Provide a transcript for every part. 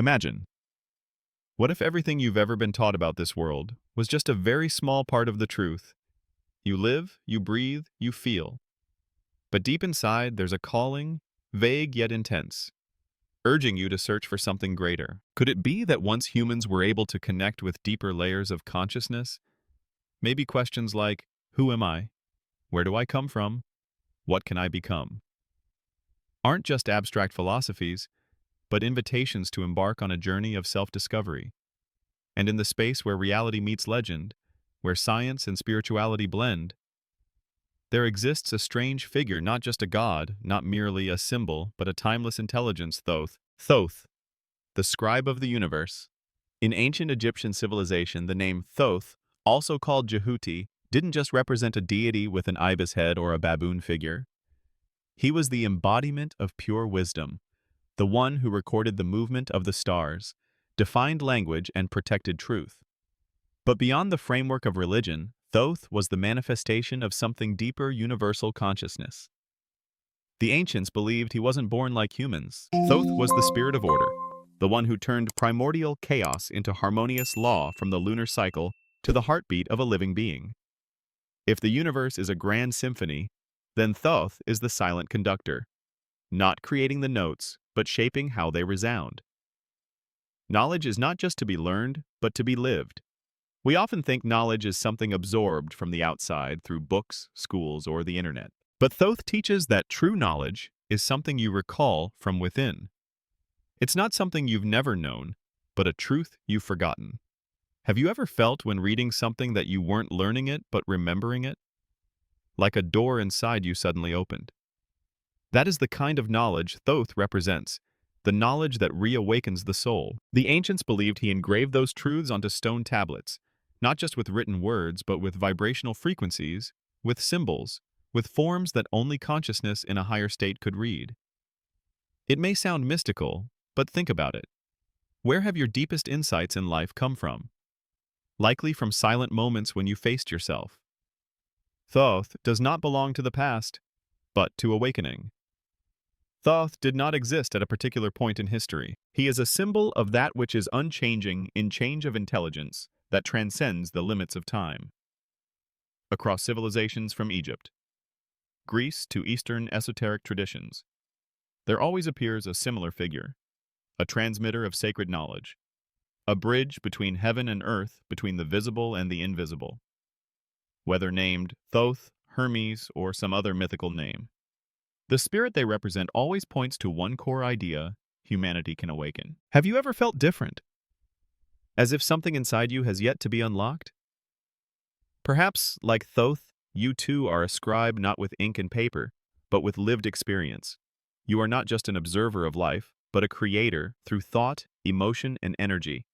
Imagine, what if everything you've ever been taught about this world was just a very small part of the truth? You live, you breathe, you feel. But deep inside, there's a calling, vague yet intense, urging you to search for something greater. Could it be that once humans were able to connect with deeper layers of consciousness, maybe questions like, who am I? Where do I come from? What can I become? Aren't just abstract philosophies, but invitations to embark on a journey of self-discovery. And in the space where reality meets legend, where science and spirituality blend, there exists a strange figure, not just a god, not merely a symbol, but a timeless intelligence, Thoth. Thoth, the scribe of the universe. In ancient Egyptian civilization, the name Thoth, also called Jehuti, didn't just represent a deity with an ibis head or a baboon figure. He was the embodiment of pure wisdom, the one who recorded the movement of the stars, defined language, and protected truth. But beyond the framework of religion, Thoth was the manifestation of something deeper, universal consciousness. The ancients believed he wasn't born like humans. Thoth was the spirit of order, the one who turned primordial chaos into harmonious law from the lunar cycle to the heartbeat of a living being. If the universe is a grand symphony, then Thoth is the silent conductor, not creating the notes, but shaping how they resound. Knowledge is not just to be learned, but to be lived. We often think knowledge is something absorbed from the outside through books, schools, or the internet. But Thoth teaches that true knowledge is something you recall from within. It's not something you've never known, but a truth you've forgotten. Have you ever felt when reading something that you weren't learning it, but remembering it? Like a door inside you suddenly opened. That is the kind of knowledge Thoth represents, the knowledge that reawakens the soul. The ancients believed he engraved those truths onto stone tablets, not just with written words, but with vibrational frequencies, with symbols, with forms that only consciousness in a higher state could read. It may sound mystical, but think about it. Where have your deepest insights in life come from? Likely from silent moments when you faced yourself. Thoth does not belong to the past, but to awakening. Thoth did not exist at a particular point in history. He is a symbol of that which is unchanging in change of intelligence that transcends the limits of time. Across civilizations from Egypt, Greece to Eastern esoteric traditions, there always appears a similar figure, a transmitter of sacred knowledge, a bridge between heaven and earth, between the visible and the invisible. Whether named Thoth, Hermes, or some other mythical name, the spirit they represent always points to one core idea: humanity can awaken. Have you ever felt different? As if something inside you has yet to be unlocked? Perhaps, like Thoth, you too are a scribe not with ink and paper, but with lived experience. You are not just an observer of life, but a creator through thought, emotion, and energy.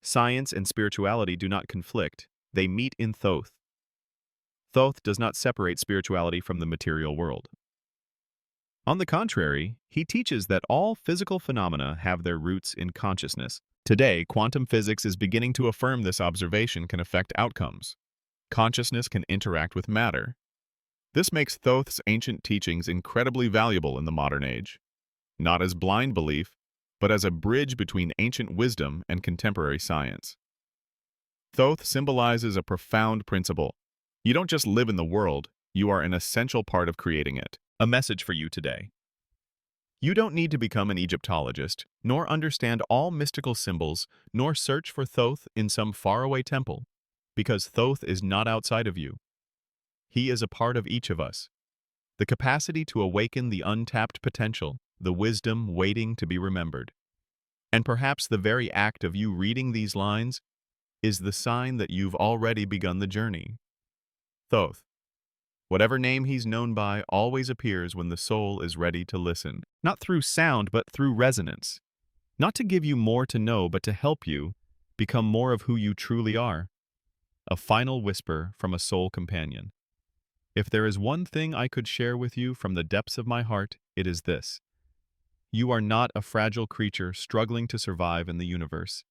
Science and spirituality do not conflict, they meet in Thoth. Thoth does not separate spirituality from the material world. On the contrary, he teaches that all physical phenomena have their roots in consciousness. Today, quantum physics is beginning to affirm this observation can affect outcomes. Consciousness can interact with matter. This makes Thoth's ancient teachings incredibly valuable in the modern age, not as blind belief, but as a bridge between ancient wisdom and contemporary science. Thoth symbolizes a profound principle. You don't just live in the world, you are an essential part of creating it. A message for you today. You don't need to become an Egyptologist, nor understand all mystical symbols, nor search for Thoth in some faraway temple, because Thoth is not outside of you. He is a part of each of us. The capacity to awaken the untapped potential, the wisdom waiting to be remembered. And perhaps the very act of you reading these lines is the sign that you've already begun the journey. Thoth, whatever name he's known by, always appears when the soul is ready to listen. Not through sound, but through resonance. Not to give you more to know, but to help you become more of who you truly are. A final whisper from a soul companion. If there is one thing I could share with you from the depths of my heart, it is this. You are not a fragile creature struggling to survive in the universe.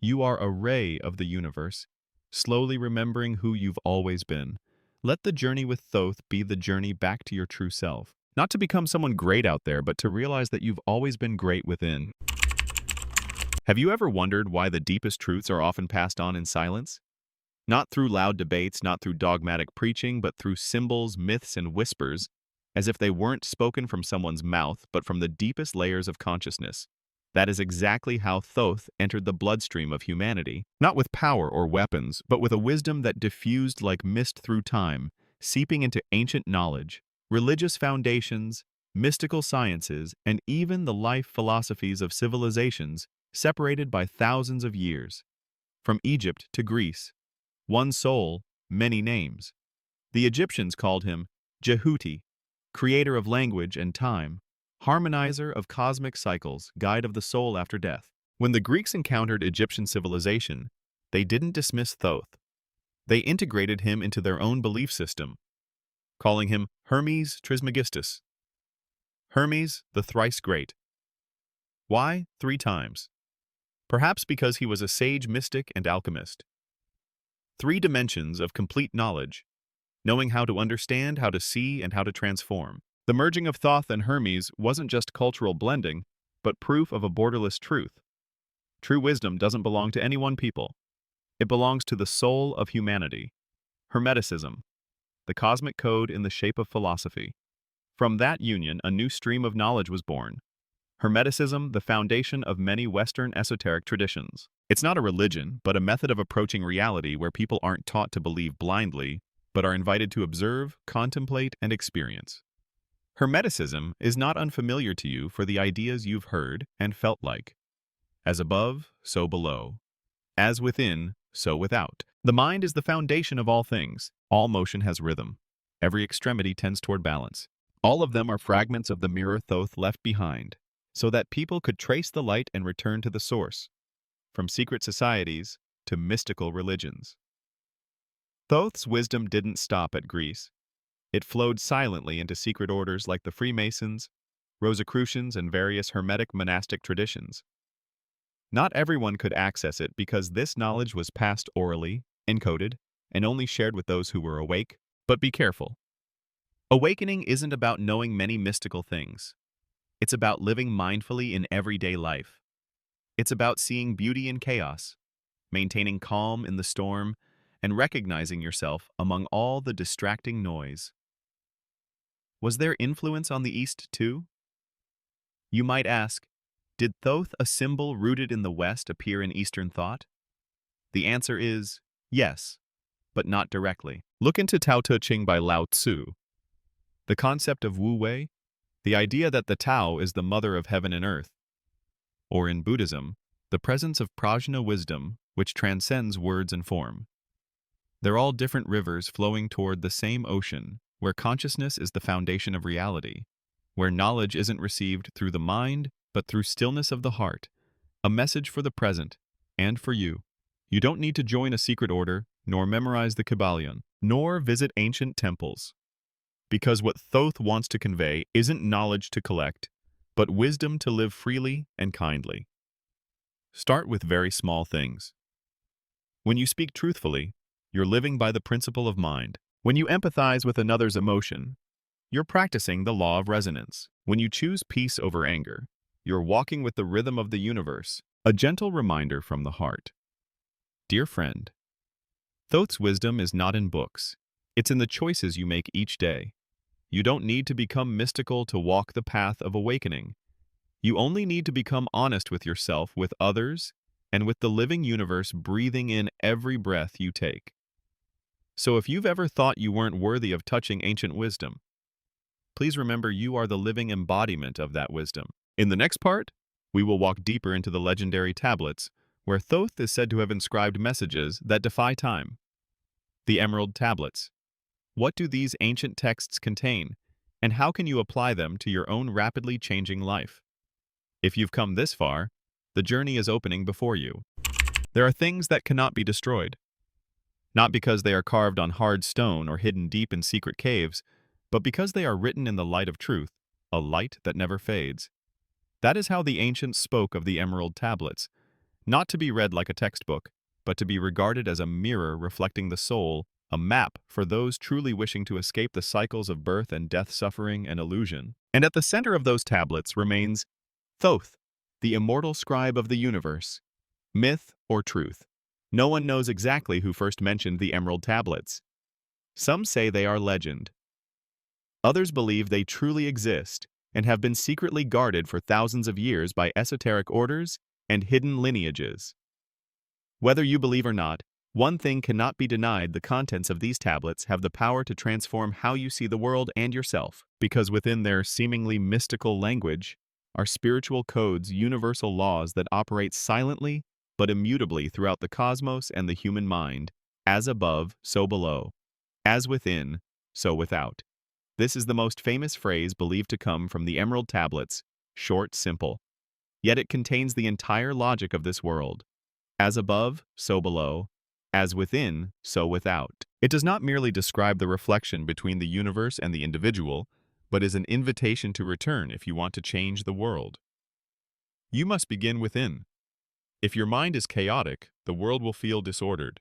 You are a ray of the universe, slowly remembering who you've always been. Let the journey with Thoth be the journey back to your true self. Not to become someone great out there, but to realize that you've always been great within. Have you ever wondered why the deepest truths are often passed on in silence? Not through loud debates, not through dogmatic preaching, but through symbols, myths, and whispers, as if they weren't spoken from someone's mouth, but from the deepest layers of consciousness. That is exactly how Thoth entered the bloodstream of humanity, not with power or weapons, but with a wisdom that diffused like mist through time, seeping into ancient knowledge, religious foundations, mystical sciences, and even the life philosophies of civilizations separated by thousands of years. From Egypt to Greece, one soul, many names. The Egyptians called him Jehuti, creator of language and time, harmonizer of cosmic cycles, guide of the soul after death. When the Greeks encountered Egyptian civilization, they didn't dismiss Thoth. They integrated him into their own belief system, calling him Hermes Trismegistus. Hermes, the thrice great. Why 3 times? Perhaps because he was a sage mystic and alchemist. 3 dimensions of complete knowledge, knowing how to understand, how to see, and how to transform. The merging of Thoth and Hermes wasn't just cultural blending, but proof of a borderless truth. True wisdom doesn't belong to any one people. It belongs to the soul of humanity. Hermeticism, the cosmic code in the shape of philosophy. From that union, a new stream of knowledge was born. Hermeticism, the foundation of many Western esoteric traditions. It's not a religion, but a method of approaching reality where people aren't taught to believe blindly, but are invited to observe, contemplate, and experience. Hermeticism is not unfamiliar to you for the ideas you've heard and felt like. As above, so below. As within, so without. The mind is the foundation of all things. All motion has rhythm. Every extremity tends toward balance. All of them are fragments of the mirror Thoth left behind, so that people could trace the light and return to the source, from secret societies to mystical religions. Thoth's wisdom didn't stop at Greece. It flowed silently into secret orders like the Freemasons, Rosicrucians, and various Hermetic monastic traditions. Not everyone could access it because this knowledge was passed orally, encoded, and only shared with those who were awake. But be careful. Awakening isn't about knowing many mystical things. It's about living mindfully in everyday life. It's about seeing beauty in chaos, maintaining calm in the storm, and recognizing yourself among all the distracting noise. Was there influence on the East too? You might ask, did Thoth, a symbol rooted in the West, appear in Eastern thought? The answer is yes, but not directly. Look into Tao Te Ching by Lao Tzu. The concept of Wu Wei, the idea that the Tao is the mother of heaven and earth. Or in Buddhism, the presence of prajna wisdom, which transcends words and form. They're all different rivers flowing toward the same ocean, where consciousness is the foundation of reality, where knowledge isn't received through the mind, but through stillness of the heart, a message for the present, and for you. You don't need to join a secret order, nor memorize the Kybalion, nor visit ancient temples. Because what Thoth wants to convey isn't knowledge to collect, but wisdom to live freely and kindly. Start with very small things. When you speak truthfully, you're living by the principle of mind. When you empathize with another's emotion, you're practicing the law of resonance. When you choose peace over anger, you're walking with the rhythm of the universe, a gentle reminder from the heart. Dear friend, Thoth's wisdom is not in books. It's in the choices you make each day. You don't need to become mystical to walk the path of awakening. You only need to become honest with yourself, with others, and with the living universe breathing in every breath you take. So if you've ever thought you weren't worthy of touching ancient wisdom, please remember you are the living embodiment of that wisdom. In the next part, we will walk deeper into the legendary tablets, where Thoth is said to have inscribed messages that defy time. The Emerald Tablets. What do these ancient texts contain, and how can you apply them to your own rapidly changing life? If you've come this far, the journey is opening before you. There are things that cannot be destroyed. Not because they are carved on hard stone or hidden deep in secret caves, but because they are written in the light of truth, a light that never fades. That is how the ancients spoke of the Emerald Tablets, not to be read like a textbook, but to be regarded as a mirror reflecting the soul, a map for those truly wishing to escape the cycles of birth and death, suffering and illusion. And at the center of those tablets remains Thoth, the immortal scribe of the universe. Myth or truth? No one knows exactly who first mentioned the emerald tablets. Some say they are legend. Others believe they truly exist and have been secretly guarded for thousands of years by esoteric orders and hidden lineages. Whether you believe or not, one thing cannot be denied: the contents of these tablets have the power to transform how you see the world and yourself, because within their seemingly mystical language are spiritual codes, universal laws that operate silently but immutably throughout the cosmos and the human mind. As above, so below. As within, so without. This is the most famous phrase believed to come from the Emerald Tablets, short, simple. Yet it contains the entire logic of this world. As above, so below. As within, so without. It does not merely describe the reflection between the universe and the individual, but is an invitation to return if you want to change the world. You must begin within. If your mind is chaotic, the world will feel disordered.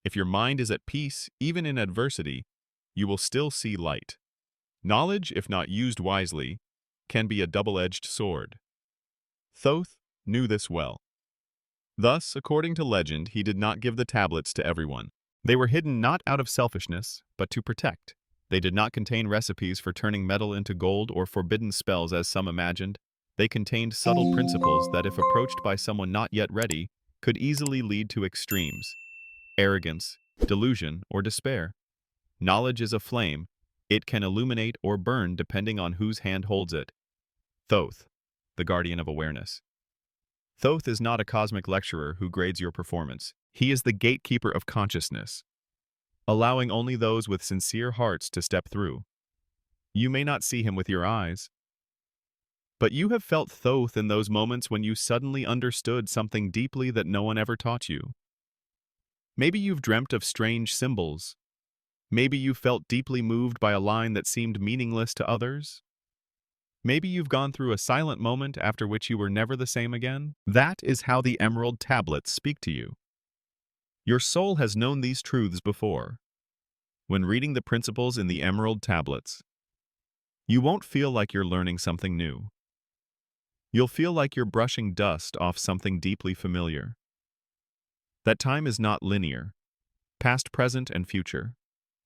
If your mind is at peace, even in adversity, you will still see light. Knowledge, if not used wisely, can be a double-edged sword. Thoth knew this well. Thus, according to legend, he did not give the tablets to everyone. They were hidden not out of selfishness, but to protect. They did not contain recipes for turning metal into gold or forbidden spells as some imagined. They contained subtle principles that, if approached by someone not yet ready, could easily lead to extremes: arrogance, delusion, or despair. Knowledge is a flame. It can illuminate or burn depending on whose hand holds it. Thoth, the guardian of awareness. Thoth is not a cosmic lecturer who grades your performance. He is the gatekeeper of consciousness, allowing only those with sincere hearts to step through. You may not see him with your eyes, but you have felt Thoth in those moments when you suddenly understood something deeply that no one ever taught you. Maybe you've dreamt of strange symbols. Maybe you felt deeply moved by a line that seemed meaningless to others. Maybe you've gone through a silent moment after which you were never the same again. That is how the Emerald Tablets speak to you. Your soul has known these truths before. When reading the principles in the Emerald Tablets, you won't feel like you're learning something new. You'll feel like you're brushing dust off something deeply familiar. That time is not linear. Past, present, and future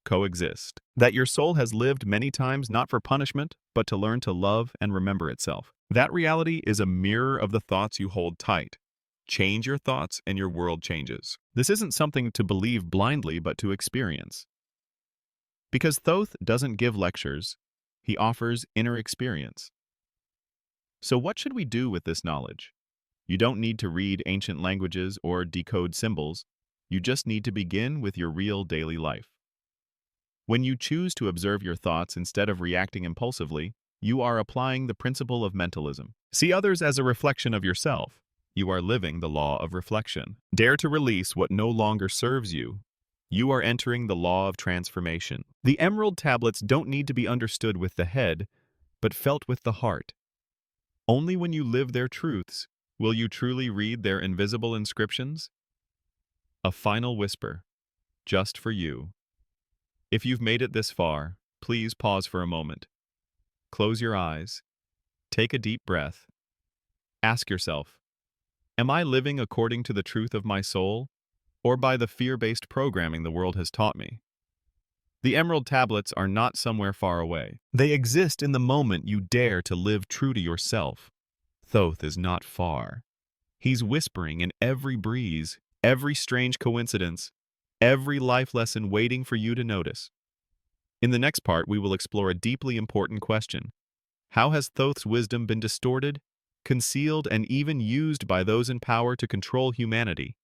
coexist. That your soul has lived many times not for punishment, but to learn to love and remember itself. That reality is a mirror of the thoughts you hold tight. Change your thoughts and your world changes. This isn't something to believe blindly, but to experience. Because Thoth doesn't give lectures, he offers inner experience. So what should we do with this knowledge? You don't need to read ancient languages or decode symbols. You just need to begin with your real daily life. When you choose to observe your thoughts instead of reacting impulsively, you are applying the principle of mentalism. See others as a reflection of yourself. You are living the law of reflection. Dare to release what no longer serves you. You are entering the law of transformation. The Emerald Tablets don't need to be understood with the head, but felt with the heart. Only when you live their truths will you truly read their invisible inscriptions. A final whisper, just for you. If you've made it this far, please pause for a moment. Close your eyes. Take a deep breath. Ask yourself, am I living according to the truth of my soul, or by the fear-based programming the world has taught me? The Emerald Tablets are not somewhere far away. They exist in the moment you dare to live true to yourself. Thoth is not far. He's whispering in every breeze, every strange coincidence, every life lesson waiting for you to notice. In the next part, we will explore a deeply important question. How has Thoth's wisdom been distorted, concealed, and even used by those in power to control humanity?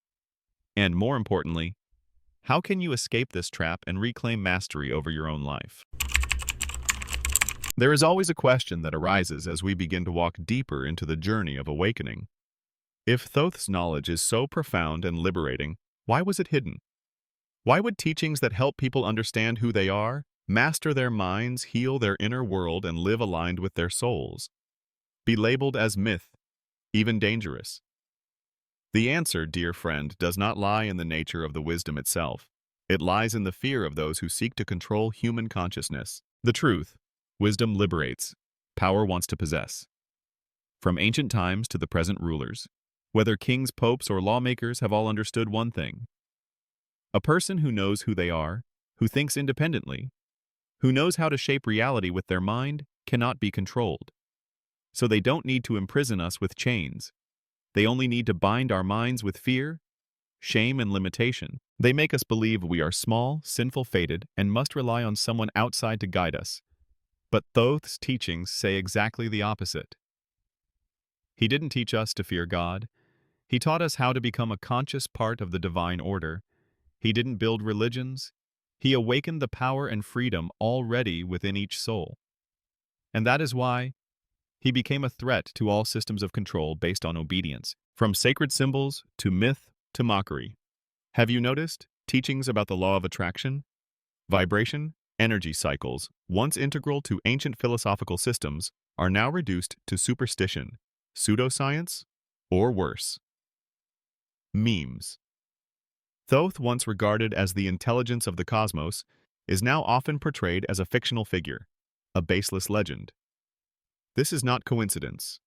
And more importantly, how can you escape this trap and reclaim mastery over your own life? There is always a question that arises as we begin to walk deeper into the journey of awakening. If Thoth's knowledge is so profound and liberating, why was it hidden? Why would teachings that help people understand who they are, master their minds, heal their inner world, and live aligned with their souls be labeled as myth, even dangerous? The answer, dear friend, does not lie in the nature of the wisdom itself. It lies in the fear of those who seek to control human consciousness. The truth: wisdom liberates, power wants to possess. From ancient times to the present rulers, whether kings, popes, or lawmakers have all understood one thing. A person who knows who they are, who thinks independently, who knows how to shape reality with their mind, cannot be controlled. So they don't need to imprison us with chains. They only need to bind our minds with fear, shame, and limitation. They make us believe we are small, sinful, fated, and must rely on someone outside to guide us. But Thoth's teachings say exactly the opposite. He didn't teach us to fear God. He taught us how to become a conscious part of the divine order. He didn't build religions. He awakened the power and freedom already within each soul. And that is why he became a threat to all systems of control based on obedience, from sacred symbols to myth to mockery. Have you noticed teachings about the law of attraction, vibration, energy cycles, once integral to ancient philosophical systems, are now reduced to superstition, pseudoscience, or worse? Memes. Thoth, once regarded as the intelligence of the cosmos, is now often portrayed as a fictional figure, a baseless legend. This is not coincidence.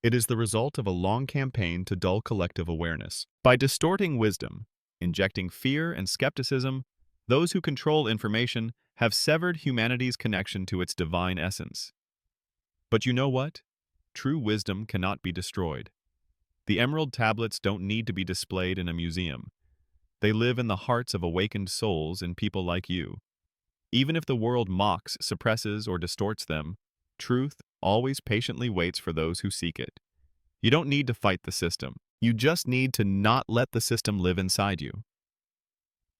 It is the result of a long campaign to dull collective awareness. By distorting wisdom, injecting fear and skepticism, those who control information have severed humanity's connection to its divine essence. But you know what? True wisdom cannot be destroyed. The emerald tablets don't need to be displayed in a museum. They live in the hearts of awakened souls and people like you. Even if the world mocks, suppresses, or distorts them, truth always patiently waits for those who seek it. You don't need to fight the system. You just need to not let the system live inside you.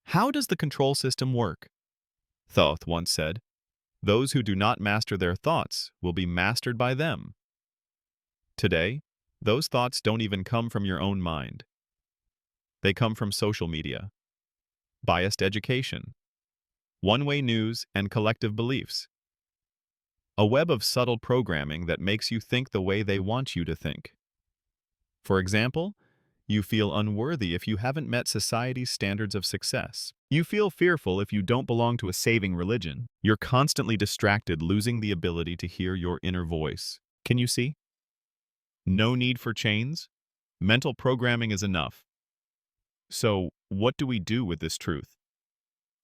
How does the control system work? Thoth once said, "Those who do not master their thoughts will be mastered by them." Today, those thoughts don't even come from your own mind. They come from social media, biased education, one-way news, and collective beliefs. A web of subtle programming that makes you think the way they want you to think. For example, you feel unworthy if you haven't met society's standards of success. You feel fearful if you don't belong to a saving religion. You're constantly distracted, losing the ability to hear your inner voice. Can you see? No need for chains. Mental programming is enough. So, what do we do with this truth?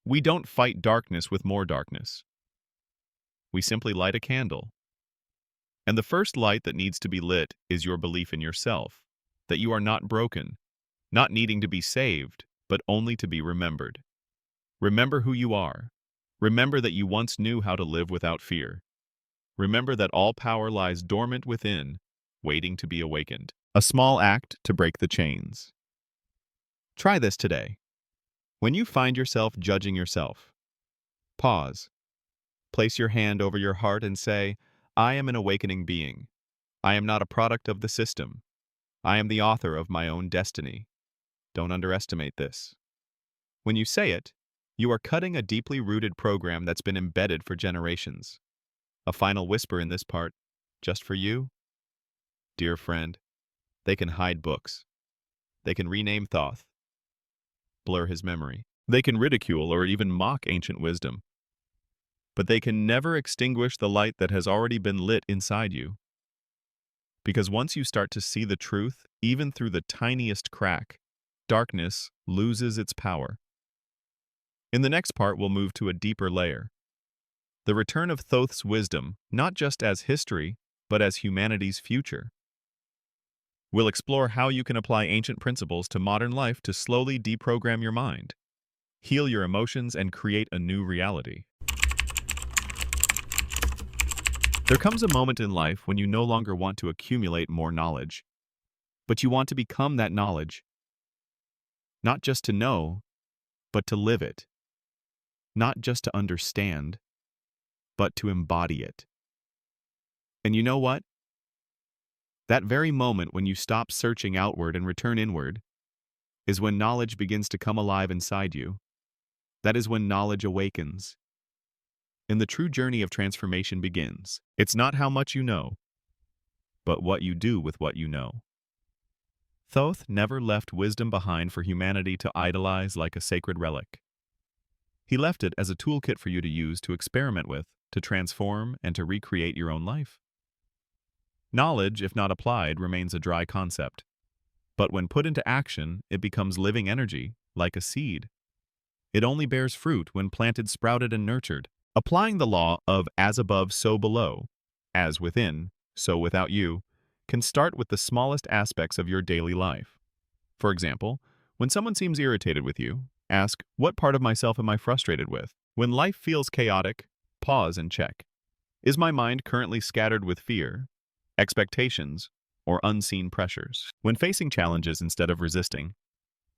We don't fight darkness with more darkness. We simply light a candle. And the first light that needs to be lit is your belief in yourself, that you are not broken, not needing to be saved, but only to be remembered. Remember who you are. Remember that you once knew how to live without fear. Remember that all power lies dormant within, waiting to be awakened. A small act to break the chains. Try this today. When you find yourself judging yourself, pause. Place your hand over your heart and say, "I am an awakening being. I am not a product of the system. I am the author of my own destiny." Don't underestimate this. When you say it, you are cutting a deeply rooted program that's been embedded for generations. A final whisper in this part, just for you. Dear friend, they can hide books. They can rename Thoth, blur his memory. They can ridicule or even mock ancient wisdom. But they can never extinguish the light that has already been lit inside you. Because once you start to see the truth, even through the tiniest crack, darkness loses its power. In the next part, we'll move to a deeper layer. The return of Thoth's wisdom, not just as history, but as humanity's future. We'll explore how you can apply ancient principles to modern life to slowly deprogram your mind, heal your emotions, and create a new reality. There comes a moment in life when you no longer want to accumulate more knowledge, but you want to become that knowledge. Not just to know, but to live it. Not just to understand, but to embody it. And you know what? That very moment when you stop searching outward and return inward is when knowledge begins to come alive inside you. That is when knowledge awakens. And the true journey of transformation begins. It's not how much you know, but what you do with what you know. Thoth never left wisdom behind for humanity to idolize like a sacred relic. He left it as a toolkit for you to use to experiment with, to transform, and to recreate your own life. Knowledge, if not applied, remains a dry concept. But when put into action, it becomes living energy, like a seed. It only bears fruit when planted, sprouted, and nurtured. Applying the law of as above, so below, as within, so without you, can start with the smallest aspects of your daily life. For example, when someone seems irritated with you, ask, what part of myself am I frustrated with? When life feels chaotic, pause and check. Is my mind currently scattered with fear, expectations, or unseen pressures? When facing challenges instead of resisting,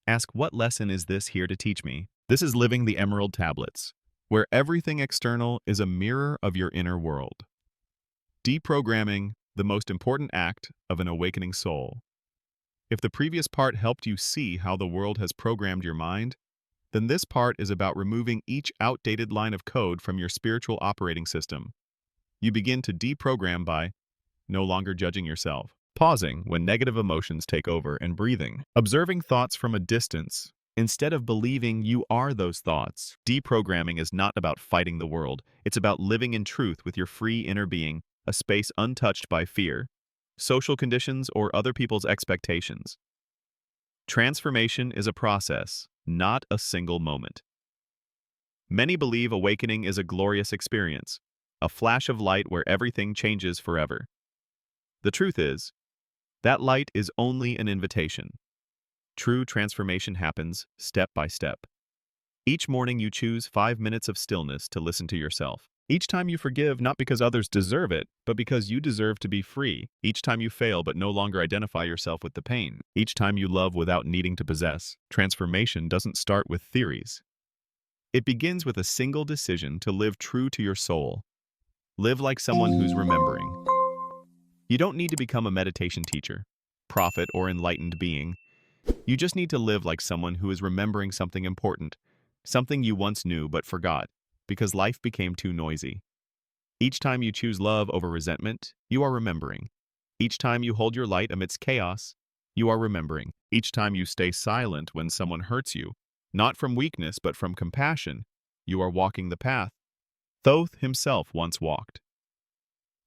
ask, what lesson is this here to teach me? This is living the emerald tablets, where everything external is a mirror of your inner world. Deprogramming, the most important act of an awakening soul. If the previous part helped you see how the world has programmed your mind, then this part is about removing each outdated line of code from your spiritual operating system. You begin to deprogram by no longer judging yourself, pausing when negative emotions take over, and breathing, observing thoughts from a distance instead of believing you are those thoughts. Deprogramming is not about fighting the world. It's about living in truth with your free inner being, a space untouched by fear, social conditions, or other people's expectations. Transformation is a process, not a single moment. Many believe awakening is a glorious experience, a flash of light where everything changes forever. The truth is, that light is only an invitation. True transformation happens step by step. Each morning you choose 5 minutes of stillness to listen to yourself. Each time you forgive, not because others deserve it, but because you deserve to be free. Each time you fail but no longer identify yourself with the pain. Each time you love without needing to possess. Transformation doesn't start with theories. It begins with a single decision to live true to your soul. Live like someone who's remembering. You don't need to become a meditation teacher, prophet, or enlightened being. You just need to live like someone who is remembering something important, something you once knew but forgot, because life became too noisy. Each time you choose love over resentment, you are remembering. Each time you hold your light amidst chaos, you are remembering. Each time you stay silent when someone hurts you, not from weakness but from compassion, you are walking the path Thoth himself once walked.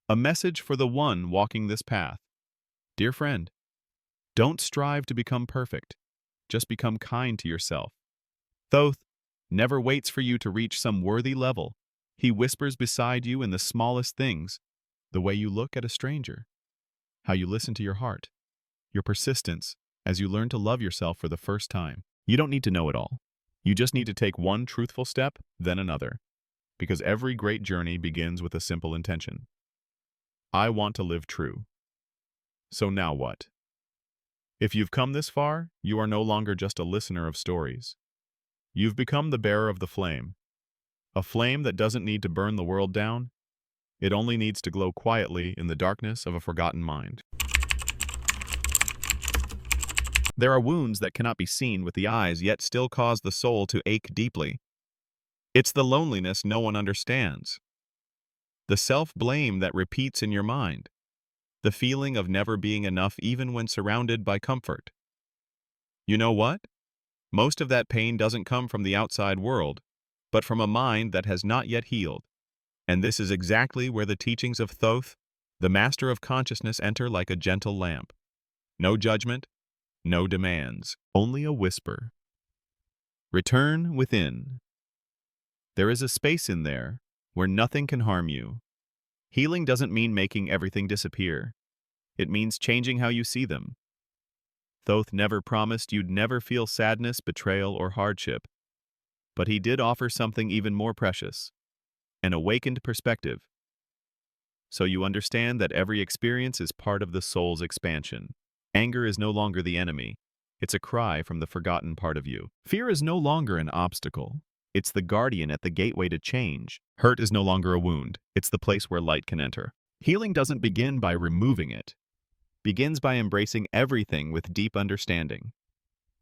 A message for the one walking this path. Dear friend, don't strive to become perfect. Just become kind to yourself. Thoth never waits for you to reach some worthy level. He whispers beside you in the smallest things, the way you look at a stranger, how you listen to your heart, your persistence as you learn to love yourself for the first time. You don't need to know it all. You just need to take one truthful step, then another, because every great journey begins with a simple intention. I want to live true. So now what? If you've come this far, you are no longer just a listener of stories. You've become the bearer of the flame. A flame that doesn't need to burn the world down. It only needs to glow quietly in the darkness of a forgotten mind. There are wounds that cannot be seen with the eyes, yet still cause the soul to ache deeply. It's the loneliness no one understands. The self-blame that repeats in your mind. The feeling of never being enough even when surrounded by comfort. You know what? Most of that pain doesn't come from the outside world, but from a mind that has not yet healed. And this is exactly where the teachings of Thoth, the master of consciousness, enter like a gentle lamp. No judgment, no demands, only a whisper. Return within. There is a space in there where nothing can harm you. Healing doesn't mean making everything disappear. It means changing how you see them. Thoth never promised you'd never feel sadness, betrayal, or hardship. But he did offer something even more precious, an awakened perspective. So you understand that every experience is part of the soul's expansion. Anger is no longer the enemy. It's a cry from the forgotten part of you. Fear is no longer an obstacle. It's the guardian at the gateway to change. Hurt is no longer a wound. It's the place where light can enter. Healing doesn't begin by removing it. Begins by embracing everything with deep understanding.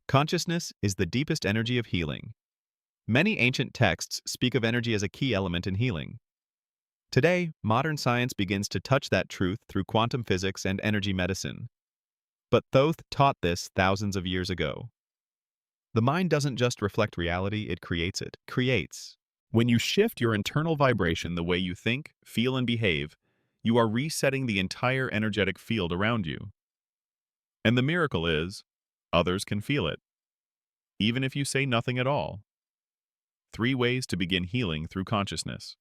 Consciousness is the deepest energy of healing. Many ancient texts speak of energy as a key element in healing. Today, modern science begins to touch that truth through quantum physics and energy medicine. But Thoth taught this thousands of years ago. The mind doesn't just reflect reality, it creates it. When you shift your internal vibration, the way you think, feel, and behave, you are resetting the entire energetic field around you. And the miracle is, others can feel it, even if you say nothing at all. 3 ways to begin healing through consciousness.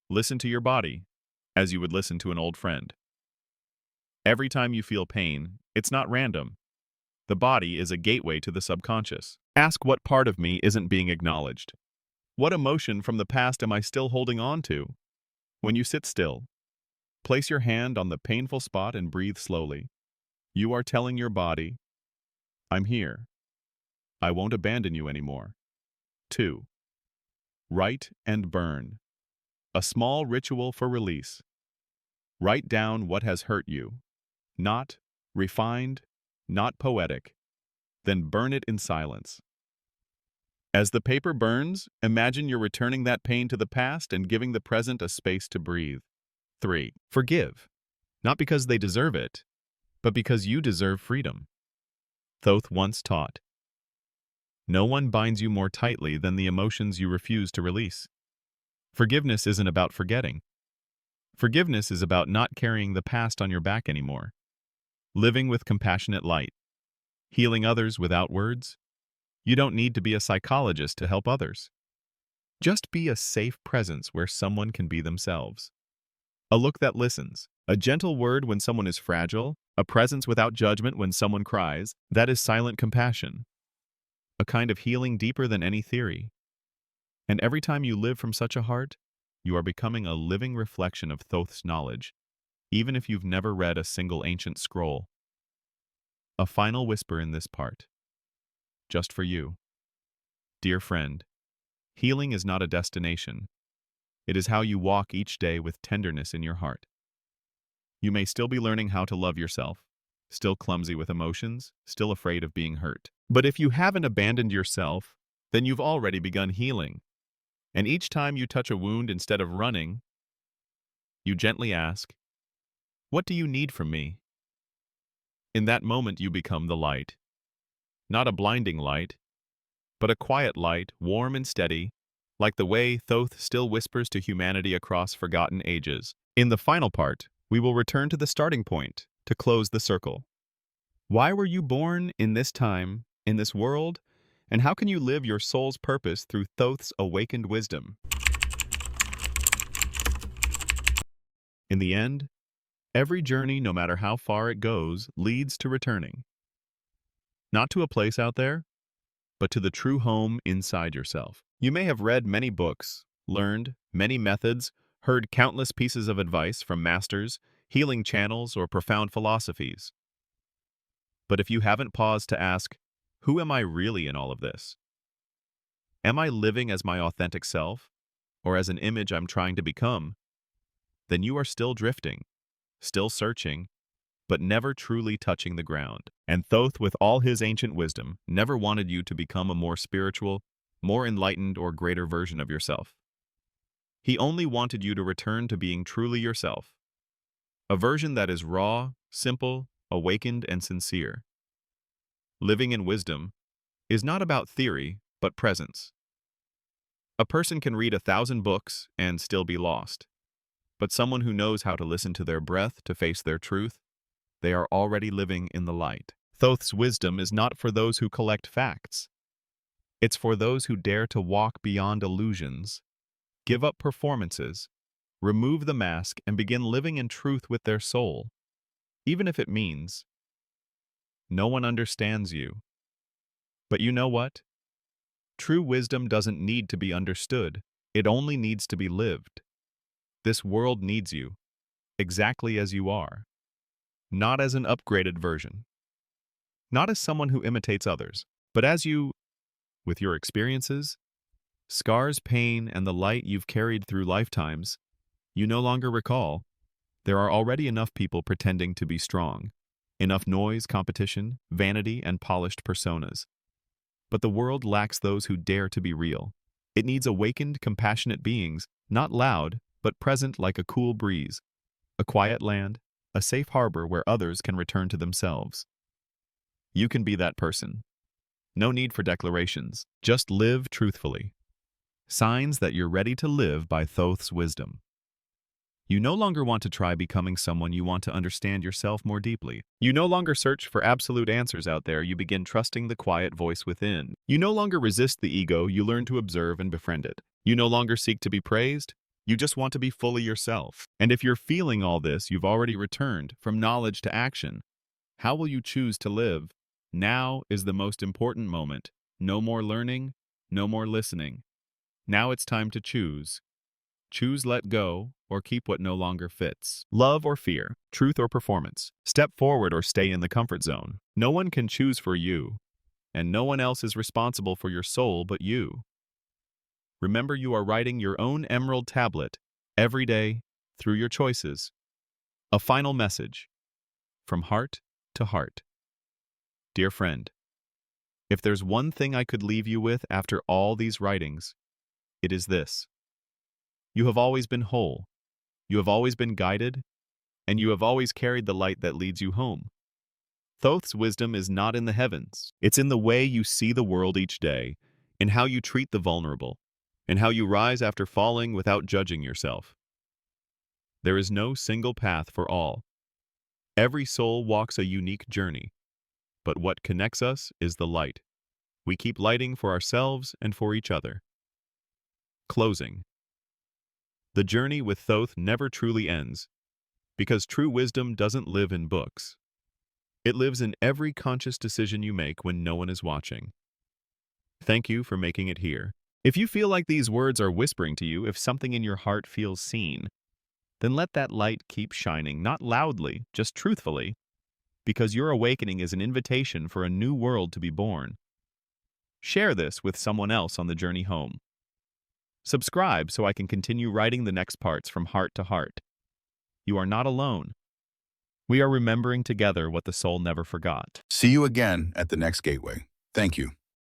Listen to your body, as you would listen to an old friend. Every time you feel pain, it's not random. The body is a gateway to the subconscious. Ask what part of me isn't being acknowledged. What emotion from the past am I still holding on to? When you sit still, place your hand on the painful spot and breathe slowly. You are telling your body, I'm here. I won't abandon you anymore. 2. Write and burn. A small ritual for release. Write down what has hurt you. Not refined, not poetic. Then burn it in silence. As the paper burns, imagine you're returning that pain to the past and giving the present a space to breathe. 3. Forgive. Not because they deserve it, but because you deserve freedom. Thoth once taught, no one binds you more tightly than the emotions you refuse to release. Forgiveness isn't about forgetting. Forgiveness is about not carrying the past on your back anymore. Living with compassionate light. Healing others without words. You don't need to be a psychologist to help others. Just be a safe presence where someone can be themselves. A look that listens. A gentle word when someone is fragile. A presence without judgment when someone cries. That is silent compassion. A kind of healing deeper than any theory. And every time you live from such a heart, you are becoming a living reflection of Thoth's knowledge, even if you've never read a single ancient scroll. A final whisper in this part. Just for you. Dear friend, healing is not a destination. It is how you walk each day with tenderness in your heart. You may still be learning how to love yourself, still clumsy with emotions, still afraid of being hurt. But if you haven't abandoned yourself, then you've already begun healing. And each time you touch a wound instead of running, you gently ask, what do you need from me? In that moment you become the light. Not a blinding light, but a quiet light, warm and steady, like the way Thoth still whispers to humanity across forgotten ages. In the final part, we will return to the starting point to close the circle. Why were you born in this time, in this world, and how can you live your soul's purpose through Thoth's awakened wisdom? In the end, every journey, no matter how far it goes, leads to returning. Not to a place out there, but to the true home inside yourself. You may have read many books, learned many methods, heard countless pieces of advice from masters, healing channels, or profound philosophies. But if you haven't paused to ask, who am I really in all of this? Am I living as my authentic self, or as an image I'm trying to become? Then you are still drifting, still searching, but never truly touching the ground. And Thoth, with all his ancient wisdom, never wanted you to become a more spiritual, more enlightened, or greater version of yourself. He only wanted you to return to being truly yourself, a version that is raw, simple, awakened, and sincere. Living in wisdom is not about theory, but presence. A person can read 1,000 books and still be lost, but someone who knows how to listen to their breath to face their truth, they are already living in the light. Thoth's wisdom is not for those who collect facts. It's for those who dare to walk beyond illusions, give up performances, remove the mask, and begin living in truth with their soul, even if it means no one understands you. But you know what? True wisdom doesn't need to be understood. It only needs to be lived. This world needs you, exactly as you are. Not as an upgraded version. Not as someone who imitates others, but as you, with your experiences, scars, pain, and the light you've carried through lifetimes, you no longer recall. There are already enough people pretending to be strong. Enough noise, competition, vanity, and polished personas. But the world lacks those who dare to be real. It needs awakened, compassionate beings, not loud, but present like a cool breeze, a quiet land, a safe harbor where others can return to themselves. You can be that person. No need for declarations. Just live truthfully. Signs that you're ready to live by Thoth's wisdom. You no longer want to try becoming someone, you want to understand yourself more deeply. You no longer search for absolute answers out there, you begin trusting the quiet voice within. You no longer resist the ego, you learn to observe and befriend it. You no longer seek to be praised, you just want to be fully yourself. And if you're feeling all this, you've already returned from knowledge to action. How will you choose to live? Now is the most important moment. No more learning, no more listening. Now it's time to choose. Choose let go or keep what no longer fits. Love or fear, truth or performance. Step forward or stay in the comfort zone. No one can choose for you, and no one else is responsible for your soul but you. Remember, you are writing your own emerald tablet every day through your choices. A final message from heart to heart. Dear friend, if there's one thing I could leave you with after all these writings, it is this. You have always been whole. You have always been guided, and you have always carried the light that leads you home. Thoth's wisdom is not in the heavens. It's in the way you see the world each day, in how you treat the vulnerable, in how you rise after falling without judging yourself. There is no single path for all. Every soul walks a unique journey, but what connects us is the light. We keep lighting for ourselves and for each other. Closing. The journey with Thoth never truly ends, because true wisdom doesn't live in books. It lives in every conscious decision you make when no one is watching. Thank you for making it here. If you feel like these words are whispering to you, if something in your heart feels seen, then let that light keep shining, not loudly, just truthfully, because your awakening is an invitation for a new world to be born. Share this with someone else on the journey home. Subscribe so I can continue writing the next parts from heart to heart. You are not alone. We are remembering together what the soul never forgot. See you again at the next gateway. Thank you.